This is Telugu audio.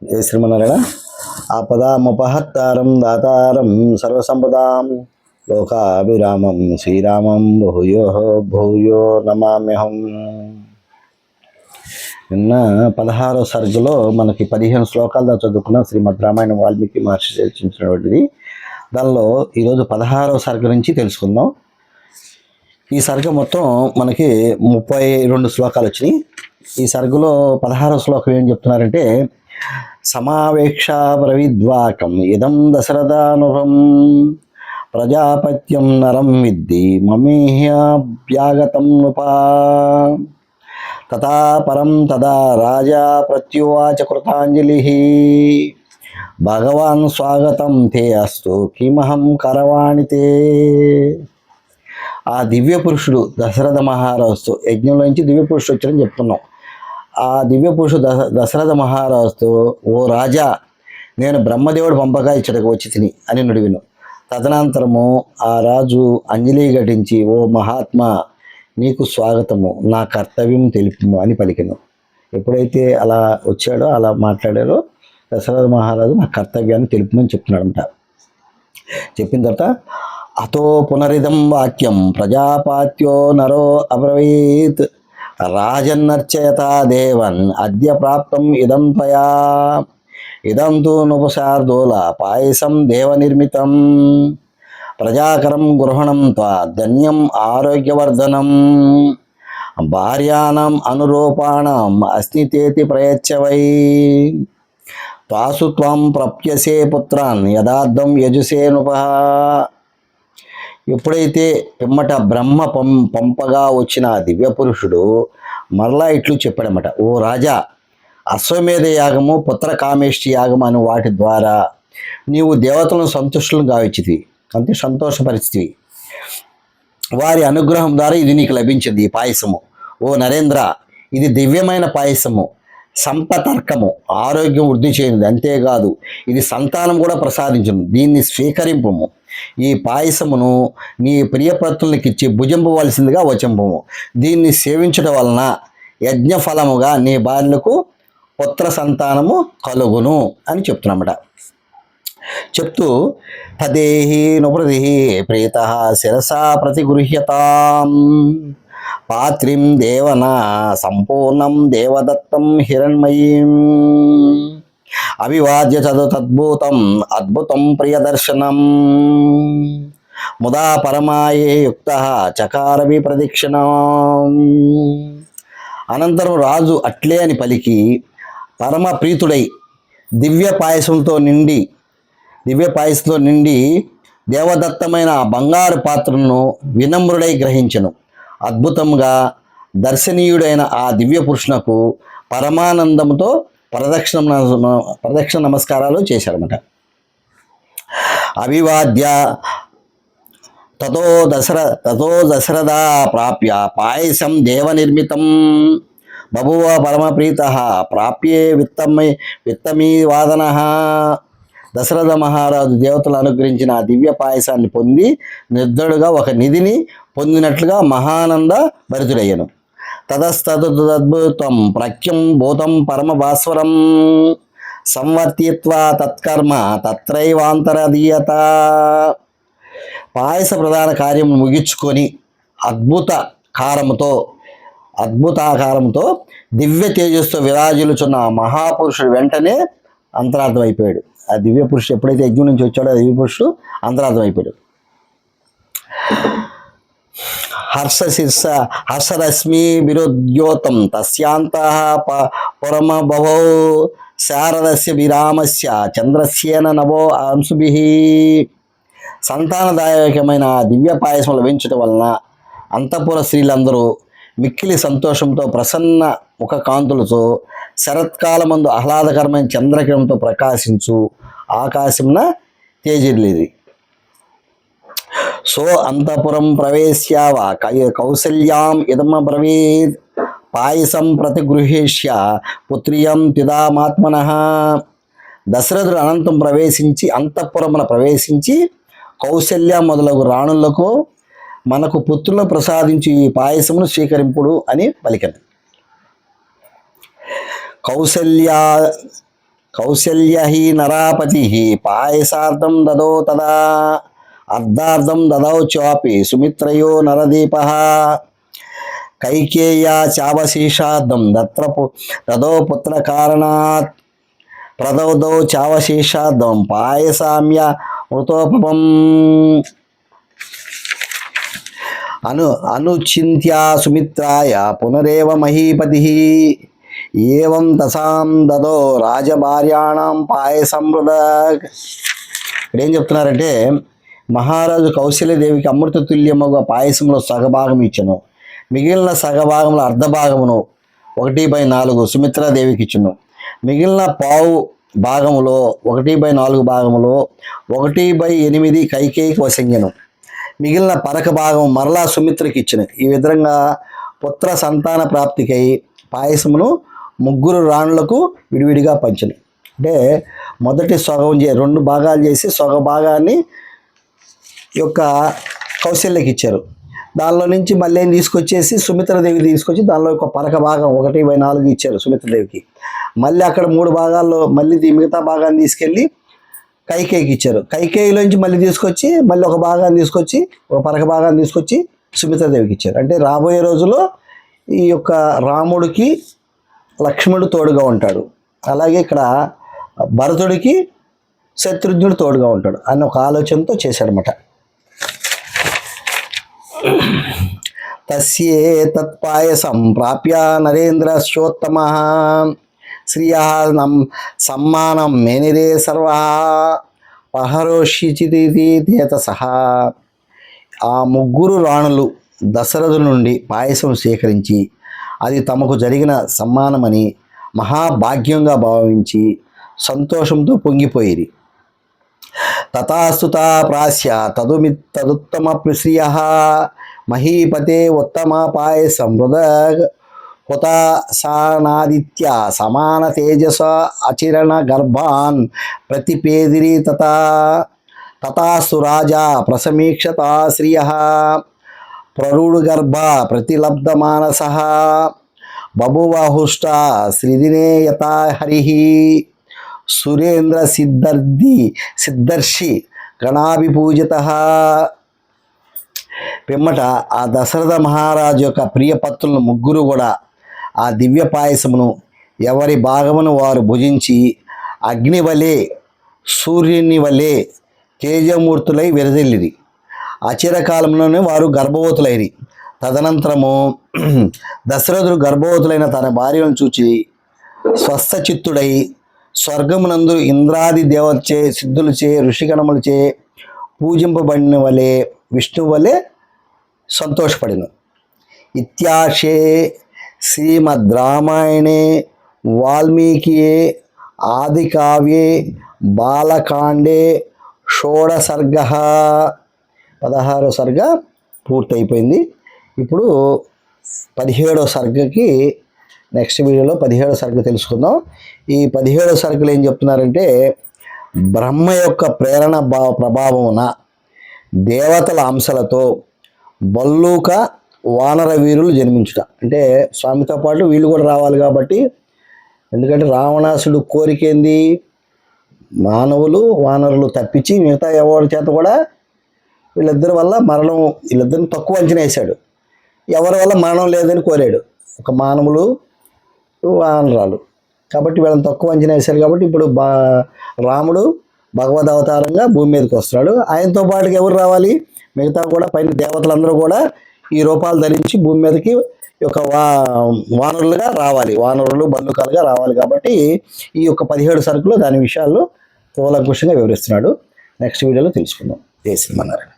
జయ శ్రీమన్నారాయణ. ఆపదామపహత్తారం దాతారం సర్వసంపదాం లోకాభిరామం శ్రీరామం భూయో భూయో నమామ్యహం. నిన్న 16వ సర్గలో మనకి 15 శ్లోకాలు చదువుకున్న శ్రీమద్ రామాయణం వాల్మీకి మహర్షి రచించినటువంటిది. దానిలో ఈరోజు 16వ సర్గ నుంచి తెలుసుకుందాం. ఈ సర్గ మొత్తం మనకి 32 శ్లోకాలు వచ్చినాయి. ఈ సర్గలో 16వ శ్లోకం ఏం చెప్తున్నారంటే, సమావేక్ష బ్రవిద్వాకం ఇదం దశరథానుభం ప్రజాపత్యం నరం విద్ధి మమేహ్యాభ్యాగతం ఉపా తథా పరం తదా రాజా ప్రత్యువాచ కృతాంజలి భగవాన్ స్వాగతం తే అస్తు కిమహం కరవాణితే. ఆ దివ్య పురుషుడు దశరథ మహారాజుతో యజ్ఞంలోంచి దివ్య పురుషుడు వచ్చారని చెప్తున్నాం. ఆ దివ్య పురుషుడు దశరథ మహారాజుతో, ఓ రాజా, నేను బ్రహ్మదేవుడు పంపగా ఇచ్చటకు వచ్చి తిని అని నుడివిను. తదనంతరము ఆ రాజు అంజలి ఘటించి, ఓ మహాత్మా, నీకు స్వాగతము, నా కర్తవ్యం తెలుపుము అని పలికెను. ఎప్పుడైతే అలా వచ్చాడో, అలా మాట్లాడారో, దశరథ మహారాజు నా కర్తవ్యాన్ని తెలుపుమని చెప్తున్నాడంట. చెప్పిన తర్వాత అతో పునరిదం వాక్యం ప్రజాపాత్యో నరో అబ్రవీత్ రాజన్నర్చయతా దేవన్ అద్య ప్రాప్తం ఇదం త్వయా ఇదం తు నుపశార్దూల పాయసం దేవనిర్మితం ప్రజాకరం గృహణం త్వా ధన్యం ఆరోగ్యవర్ధనం భార్యాణం అనురూపాణం అస్నితేతి ప్రయచ్చవై తాసు త్వం ప్రప్యసే పుత్రాన్ యథార్థం యజుసే నుపః. ఎప్పుడైతే పిమ్మట బ్రహ్మ పంపగా వచ్చిన దివ్య పురుషుడు మరలా ఇట్లు చెప్పాడన్నమాట, ఓ రాజా, అశ్వమేధ యాగము, పుత్ర కామేష్టి యాగము అని వాటి ద్వారా నీవు దేవతలను సంతుష్టులను గావించితివి, అంతే సంతోషపరిచితివి. వారి అనుగ్రహం ద్వారా ఇది నీకు లభించింది, ఈ పాయసము. ఓ నరేంద్ర, ఇది దివ్యమైన పాయసము, సంపతర్కము, ఆరోగ్యం వృద్ధి చేయనిది. అంతేకాదు, ఇది సంతానం కూడా ప్రసాదించును. దీన్ని స్వీకరింపము. ఈ పాయసమును నీ ప్రియపత్రులకి ఇచ్చి భుజింపవలసిందిగా వచింపము. దీన్ని సేవించడం వలన యజ్ఞఫలముగా నీ భార్యలకు పుత్ర సంతానము కలుగును అని చెప్తున్నమాట. చెప్తూ తదేహి నుప్రతిహి ప్రీత శిరసా ప్రతిగృహ్యతాం పాత్రిం దేవనా సంపూర్ణం దేవదత్తం హిరణ్మయీం అభివాద్య తద్భూతం అద్భుతం ప్రియదర్శనం ముదా పరమాయే యుక్త చకారవి ప్రదక్షిణం. అనంతరం రాజు అట్లే అని పలికి పరమ ప్రీతుడై దివ్య పాయసంతో నిండి దేవదత్తమైన బంగారు పాత్రను వినమ్రుడై గ్రహించెను. అద్భుతంగా దర్శనీయుడైన ఆ దివ్య పురుషునకు పరమానందంతో ప్రదక్షిణ నమస్కారాలు చేశారన్నమాట. అభివాద్య తతో దశరథ ప్రాప్య పాయసం దేవనిర్మితం బభువ పరమప్రీతః ప్రాప్యే విత్తమీ వాదన. దశరథ మహారాజు దేవతలు అనుగ్రహించిన ఆ దివ్య పాయసాన్ని పొంది నిర్ధడుగా ఒక నిధిని పొందినట్లుగా మహానంద భరితుడయ్యను. తదస్తదద్భుతం ప్రఖ్యం భూతం పరమభాస్వరం సంవర్తిత్వా తత్కర్మ తత్రైవాంతరదీయత. పాయస ప్రధాన కార్యం ముగించుకొని అద్భుతాకారంతో దివ్య తేజస్సు విరాజిల్లుచున్న మహాపురుషుడు వెంటనే అంతరార్థమైపోయాడు. ఆ దివ్య పురుషుడు ఎప్పుడైతే యజ్ఞం నుంచి వచ్చాడో ఆ దివ్య పురుషుడు అంతరార్థమైపోయాడు. హర్షరశ్మి విరుద్యోతం తస్యాంతః పురమభవౌ శారదస్య విరామస్య చంద్రస్యేన నవో అంశుభిః. సంతానదాయకమైన దివ్య పాయసం లభించడం వలన అంతఃపుర స్త్రీలందరూ మిక్కిలి సంతోషంతో ప్రసన్న ముఖ కాంతులతో శరత్కాలమందు ఆహ్లాదకరమైన చంద్రకిరణంతో ప్రకాశించు ఆకాశమున తేజిల్లిది. సో అంతఃపురం ప్రవేశ్యావ కౌసల్యాం ఇదమబ్రవీత్ పాయసం ప్రతిగృహేష్య పుత్రియం తిదామాత్మనః. దశరథుడు అనంతం అంతఃపురమున ప్రవేశించి కౌసల్య మొదలగు రాణులకు మనకు పుత్రులను ప్రసాదించి ఈ పాయసమును స్వీకరింపుడు అని పలికెను. కౌసల్య హి నరాపతి పాయసార్థం దదో తదా అర్ధార్థం దదౌ చాపి సుమిత్రయో నరదీప కైకేయ చావశేషార్థం దదో పుత్ర కారణాత్ ప్రదౌదౌ చావశేషార్థం పాయసామ్య మృతోపమం అనుచింత్యా సుమిత్రాయ పునరేవ మహీపతి ఏవం తసాం దదో రాజభార్యాణం పాయసమృత. ఇక్కడ ఏం చెప్తున్నారంటే, మహారాజు కౌశల్యదేవికి అమృతతుల్యముగా పాయసంలో సగభాగం ఇచ్చను, మిగిలిన సగభాగంలో అర్ధభాగమును 1/4 సుమిత్రాదేవికి ఇచ్చును, మిగిలిన పావు భాగములో 1/4 భాగములో 1/8 కైకేయికి వసంగెను, మిగిలిన పరక భాగం మరలా సుమిత్రకి ఇచ్చిన. ఈ విధంగా పుత్ర సంతాన ప్రాప్తికై పాయసమును 3 రాణులకు విడివిడిగా పంచిన. అంటే మొదటి సగం 2 భాగాలు చేసి సగ భాగాన్ని యొక్క కౌశల్యకి ఇచ్చారు. దానిలో నుంచి మళ్ళీ ఏం తీసుకొచ్చేసి సుమిత్రదేవికి తీసుకొచ్చి దానిలో ఒక పరక భాగం 1/4 ఇచ్చారు సుమిత్రదేవికి. మళ్ళీ అక్కడ 3 భాగాల్లో మళ్ళీ మిగతా భాగాన్ని తీసుకెళ్ళి కైకేయికి ఇచ్చారు. కైకేయిలోంచి మళ్ళీ తీసుకొచ్చి మళ్ళీ ఒక భాగాన్ని తీసుకొచ్చి ఒక పరక భాగాన్ని తీసుకొచ్చి సుమిత్రదేవికి ఇచ్చారు. అంటే రాబోయే రోజుల్లో ఈ యొక్క రాముడికి లక్ష్మణుడు తోడుగా ఉంటాడు, అలాగే ఇక్కడ భరతుడికి శత్రుఘ్నుడు తోడుగా ఉంటాడు అన్న ఒక ఆలోచనతో చేశాడనమాట. తస్యే తత్పాయసం ప్రాప్య నరేంద్రశ్చోత్తమ శ్రియా సమ్మానం మేనిరే సర్వ పహరోషిచితి తేతసహ. ఆ 3 రాణులు దశరథు నుండి పాయసం సేకరించి అది తమకు జరిగిన సమ్మానమని మహాభాగ్యంగా భావించి సంతోషంతో పొంగిపోయేది. తథాస్తుతా ప్రాస్య తదుత్తమ శ్రియ మహీపతే ఉత్తమ పాయసం హుతాసానాదిత్య సమాన తేజస అచిరణ గర్భాన్ ప్రతిపేదిరి తథాస్తు రాజా ప్రసమీక్షతా శ్రియ ప్రరుడుగర్భ ప్రతిలబ్ధ మానస బభువ హుష్ట శ్రీదినే యథా హరి సురేంద్ర సిద్ధర్షి గణాభిపూజిత. పిమ్మట ఆ దశరథ మహారాజు యొక్క ప్రియపత్రులను 3 కూడా ఆ దివ్య పాయసమును ఎవరి భాగమును వారు భుజించి అగ్ని వలె సూర్యుని వలె తేజమూర్తులై వెరజిల్లిరి. అచిరకాలంలోనే వారు గర్భవతులైరి. తదనంతరము దశరథుడు గర్భవతులైన తన భార్యను చూచి స్వస్థచిత్తుడై స్వర్గమునందు ఇంద్రాది దేవతచే సిద్ధులచే ఋషిగణములచే పూజింపబడిన వలె విష్ణువు వలె సంతోషపడిను. ఇత్యాశే శ్రీమద్ రామాయణే వాల్మీకియే ఆదికావ్యే బాలకాండే షోడసర్గ 16వ సర్గ పూర్తయిపోయింది. ఇప్పుడు 17వ సర్గకి నెక్స్ట్ వీడియోలో 17వ సర్గ తెలుసుకుందాం. ఈ 17వ సర్గలు ఏం చెప్తున్నారంటే, బ్రహ్మ యొక్క ప్రేరణ ప్రభావమున దేవతల అంశాలతో బల్లూక వానర వీరులు జన్మించుట. అంటే స్వామితో పాటు వీళ్ళు కూడా రావాలి కాబట్టి, ఎందుకంటే రావణాసుడు కోరిక ఏంది, మానవులు వానరులు తప్పించి మిగతా ఎవరి చేత కూడా వీళ్ళిద్దరి వల్ల మరణం, వీళ్ళిద్దరిని తక్కువ అంచనా వేశాడు. ఎవరి వల్ల మరణం లేదని కోరాడు, ఒక మానవులు వానరాలు. కాబట్టి వీళ్ళని తక్కువ అంచనా వేశారు. కాబట్టి ఇప్పుడు రాముడు భగవద్ అవతారంగా భూమి మీదకి వస్తున్నాడు. ఆయనతో పాటుగా ఎవరు రావాలి, మిగతా కూడా పైన దేవతలందరూ కూడా ఈ రూపాలు ధరించి భూమి మీదకి ఒక వానరులుగా రావాలి, వానరులు బంధుకాలుగా రావాలి. కాబట్టి ఈ యొక్క 17 సరుకులు దాని విషయాల్లో కూలంకుషంగా వివరిస్తున్నాడు. నెక్స్ట్ వీడియోలో తెలుసుకుందాం. జై శ్రీమన్నారాయణ.